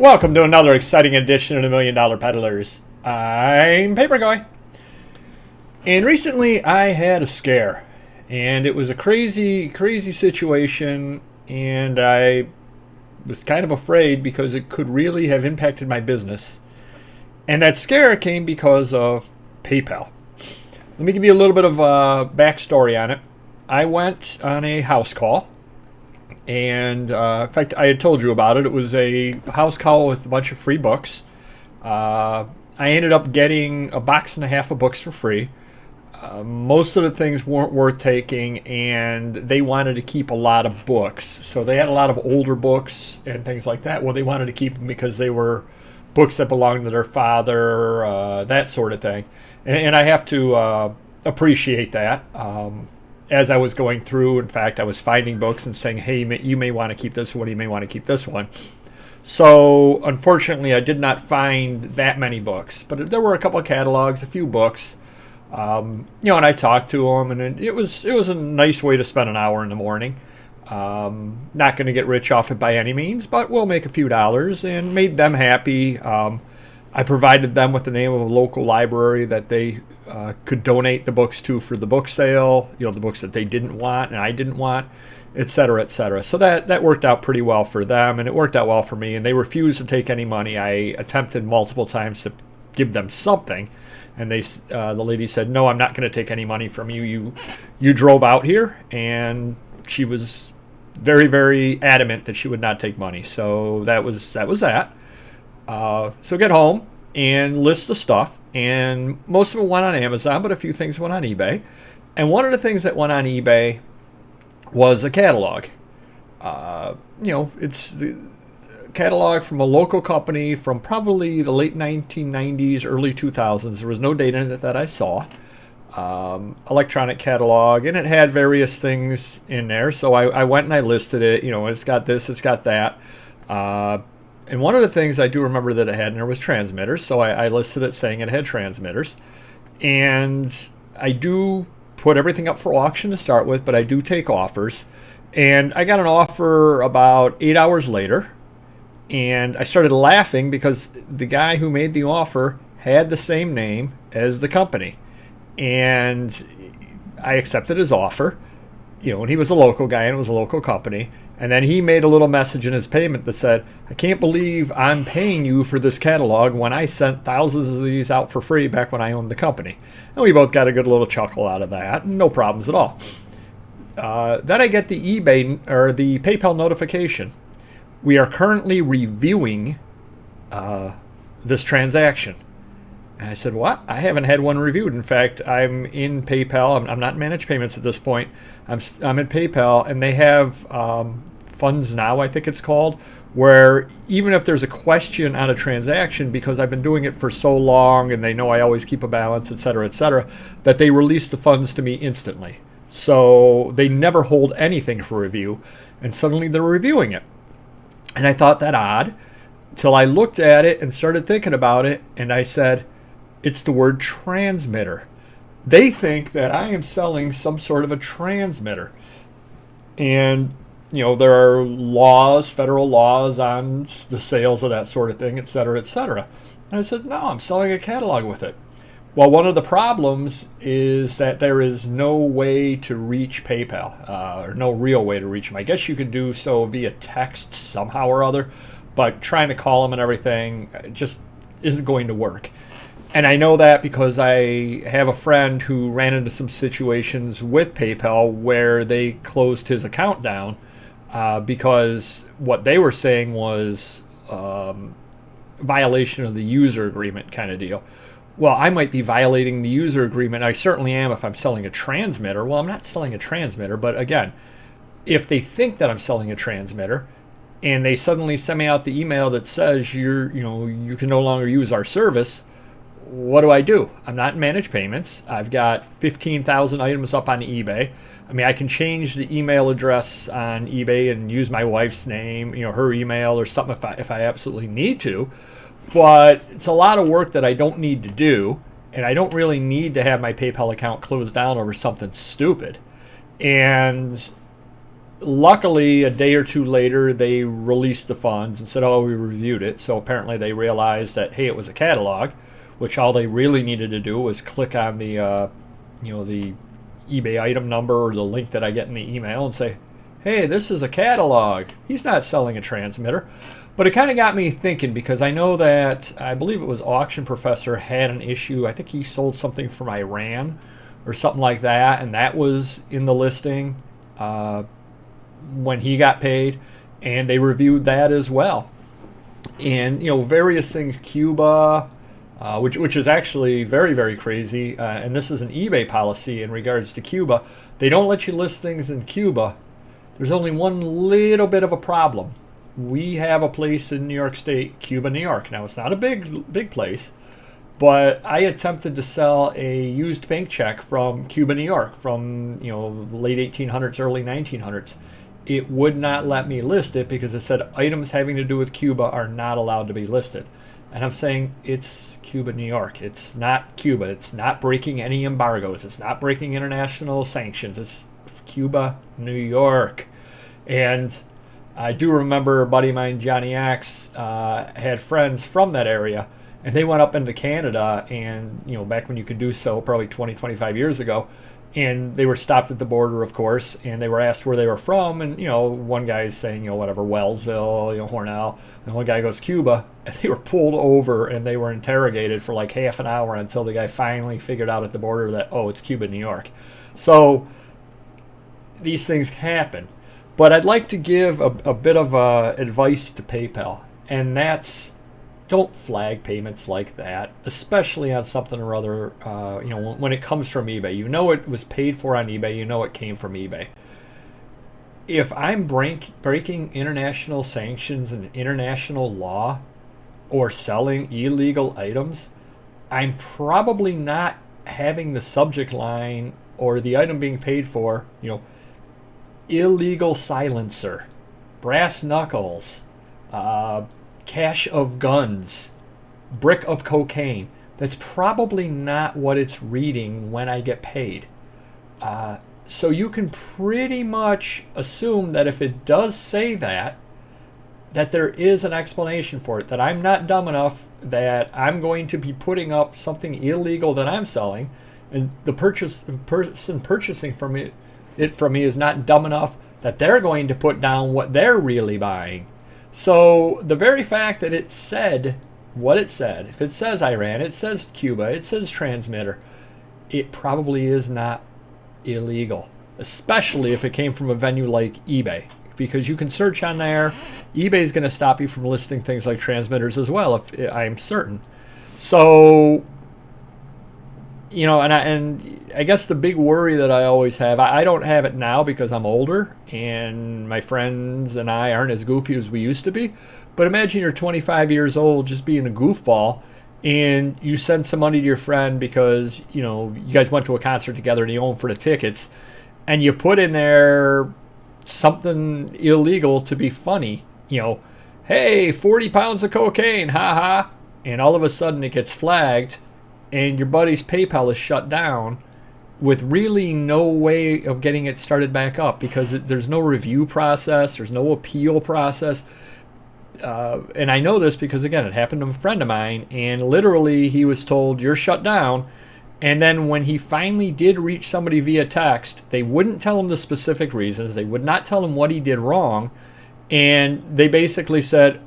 Welcome to another exciting edition of the Million Dollar Peddlers. I'm Paper Guy. And recently I had a scare. And it was a crazy situation. And I was kind of afraid because it could really have impacted my business. And that scare came because of PayPal. Let me give you a little bit of a backstory on it. I went on a house call. And in fact, I had told you about it. It was a house call with a bunch of free books. I ended up getting a box and a half of books for free. Most of the things weren't worth taking, and they wanted to keep a lot of books. So they had a lot of older books and things like that. Well, they wanted to keep them because they were books that belonged to their father, that sort of thing. And I have to appreciate that. As I was going through, in fact, I was finding books and saying, hey, you may want to keep this one, you may want to keep this one. So, unfortunately, I did not find that many books. But there were a couple of catalogs, a few books. And I talked to them, and it was a nice way to spend an hour in the morning. Not going to get rich off it by any means, but we'll make a few dollars, and made them happy. I provided them with the name of a local library that they could donate the books to for the book sale, the books that they didn't want and I didn't want, et cetera, et cetera. So that worked out pretty well for them, and it worked out well for me, and they refused to take any money. I attempted multiple times to give them something, and the lady said, no, I'm not going to take any money from you. You drove out here, and she was very, very adamant that she would not take money. So that was that. So get home and list the stuff, and most of it went on Amazon, but a few things went on eBay. And one of the things that went on eBay was a catalog. It's the catalog from a local company from probably the late 1990s, early 2000s. There was no date in it that I saw. Electronic catalog, and it had various things in there. So I went and I listed it. It's got this, it's got that. And one of the things I do remember that it had in there was transmitters. So I listed it saying it had transmitters. And I do put everything up for auction to start with, but I do take offers. And I got an offer about 8 hours later. And I started laughing because the guy who made the offer had the same name as the company. And I accepted his offer. And he was a local guy and it was a local company. And then he made a little message in his payment that said, I can't believe I'm paying you for this catalog when I sent thousands of these out for free back when I owned the company. And we both got a good little chuckle out of that. No problems at all. Then I get the eBay or the PayPal notification. We are currently reviewing this transaction. And I said, what? I haven't had one reviewed. In fact, I'm in PayPal. I'm not in managed payments at this point. I'm in PayPal, and they have Funds Now, I think it's called, where even if there's a question on a transaction, because I've been doing it for so long and they know I always keep a balance, et cetera, that they release the funds to me instantly. So they never hold anything for review, and suddenly they're reviewing it. And I thought that odd, till I looked at it and started thinking about it, and I said, it's the word transmitter. They think that I am selling some sort of a transmitter. And, there are laws, federal laws on the sales of that sort of thing, et cetera, et cetera. And I said, no, I'm selling a catalog with it. Well, one of the problems is that there is no way to reach PayPal, or no real way to reach them. I guess you could do so via text somehow or other, but trying to call them and everything just isn't going to work. And I know that because I have a friend who ran into some situations with PayPal where they closed his account down because what they were saying was violation of the user agreement kind of deal. Well, I might be violating the user agreement. I certainly am if I'm selling a transmitter. Well, I'm not selling a transmitter, but again, if they think that I'm selling a transmitter and they suddenly send me out the email that says you can no longer use our service, what do? I'm not in managed payments. I've got 15,000 items up on eBay. I mean, I can change the email address on eBay and use my wife's name, her email or something if I absolutely need to. But it's a lot of work that I don't need to do, and I don't really need to have my PayPal account closed down over something stupid. And Luckily, a day or two later, they released the funds and said, "Oh, we reviewed it." So apparently, they realized that hey, it was a catalog, which all they really needed to do was click on the eBay item number or the link that I get in the email and say, "Hey, this is a catalog. He's not selling a transmitter." But it kind of got me thinking because I know that I believe it was Auction Professor had an issue. I think he sold something from Iran or something like that, and that was in the listing. When he got paid, and they reviewed that as well. And various things, Cuba, which is actually very, very crazy. And this is an eBay policy in regards to Cuba. They don't let you list things in Cuba. There's only one little bit of a problem. We have a place in New York State, Cuba, New York. Now it's not a big place, but I attempted to sell a used bank check from Cuba, New York, from late 1800s, early 1900s. It would not let me list it because it said items having to do with Cuba are not allowed to be listed. And I'm saying it's Cuba, New York. It's not Cuba. It's not breaking any embargoes. It's not breaking international sanctions. It's Cuba, New York. And I do remember a buddy of mine, Johnny Axe, had friends from that area. And they went up into Canada and, back when you could do so, probably 20, 25 years ago. And they were stopped at the border, of course, and they were asked where they were from. And, one guy is saying, whatever, Wellsville, Hornell. And one guy goes, Cuba. And they were pulled over and they were interrogated for like half an hour until the guy finally figured out at the border that, oh, it's Cuba, New York. So these things happen. But I'd like to give a bit of advice to PayPal. And that's, don't flag payments like that, especially on something or other. When it comes from eBay, it was paid for on eBay. It came from eBay. If I'm breaking international sanctions and international law, or selling illegal items, I'm probably not having the subject line or the item being paid for. Illegal silencer, brass knuckles. Cache of guns, brick of cocaine. That's probably not what it's reading when I get paid. So you can pretty much assume that if it does say that there is an explanation for it, that I'm not dumb enough that I'm going to be putting up something illegal that I'm selling, and the person purchasing it from me is not dumb enough that they're going to put down what they're really buying. So the very fact that it said what it said, if it says Iran, it says Cuba, it says transmitter, it probably is not illegal, especially if it came from a venue like eBay, because you can search on there. eBay is going to stop you from listing things like transmitters as well, if I'm certain. So, and I guess the big worry that I always have, I don't have it now because I'm older and my friends and I aren't as goofy as we used to be. But imagine you're 25 years old just being a goofball and you send some money to your friend because, you guys went to a concert together and you owe him for the tickets, and you put in there something illegal to be funny, hey, 40 pounds of cocaine, haha, and all of a sudden it gets flagged and your buddy's PayPal is shut down with really no way of getting it started back up because there's no review process, there's no appeal process. And I know this because, again, it happened to a friend of mine, and literally he was told, you're shut down. And then when he finally did reach somebody via text, they wouldn't tell him the specific reasons. They would not tell him what he did wrong. And they basically said,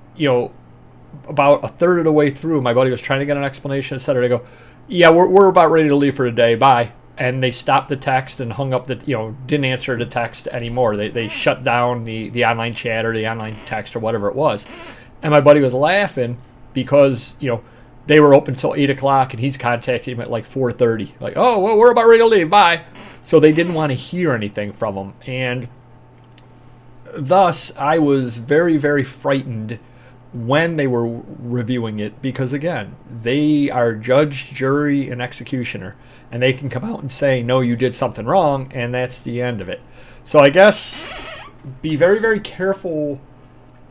about a third of the way through, my buddy was trying to get an explanation, etc. They go, yeah, we're about ready to leave for today. Bye. And they stopped the text and hung up didn't answer the text anymore. They shut down the online chat or the online text or whatever it was. And my buddy was laughing because, they were open until 8 o'clock and he's contacting him at like 4:30. Like, oh, well, we're about ready to leave. Bye. So they didn't want to hear anything from him. And thus, I was very, very frightened when they were reviewing it because, again, they are judge, jury, and executioner. And they can come out and say, no, you did something wrong, and that's the end of it. So I guess be very, very careful,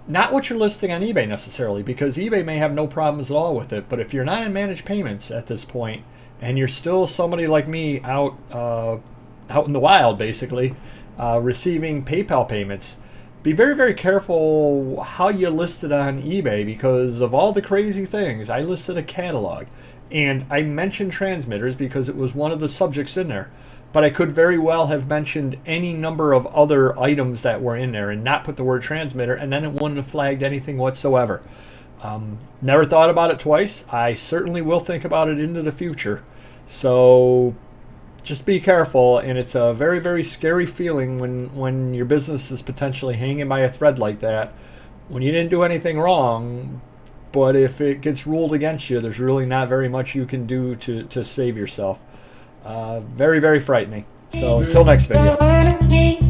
not what you're listing on eBay necessarily, because eBay may have no problems at all with it. But if you're not in managed payments at this point, and you're still somebody like me out in the wild, basically, receiving PayPal payments, be very, very careful how you list it on eBay, because of all the crazy things. I listed a catalog, and I mentioned transmitters because it was one of the subjects in there. But I could very well have mentioned any number of other items that were in there and not put the word transmitter, and then it wouldn't have flagged anything whatsoever. Never thought about it twice. I certainly will think about it into the future. So just be careful, and it's a very, very scary feeling when your business is potentially hanging by a thread like that, when you didn't do anything wrong, but if it gets ruled against you, there's really not very much you can do to save yourself. Very, very frightening. So until next video.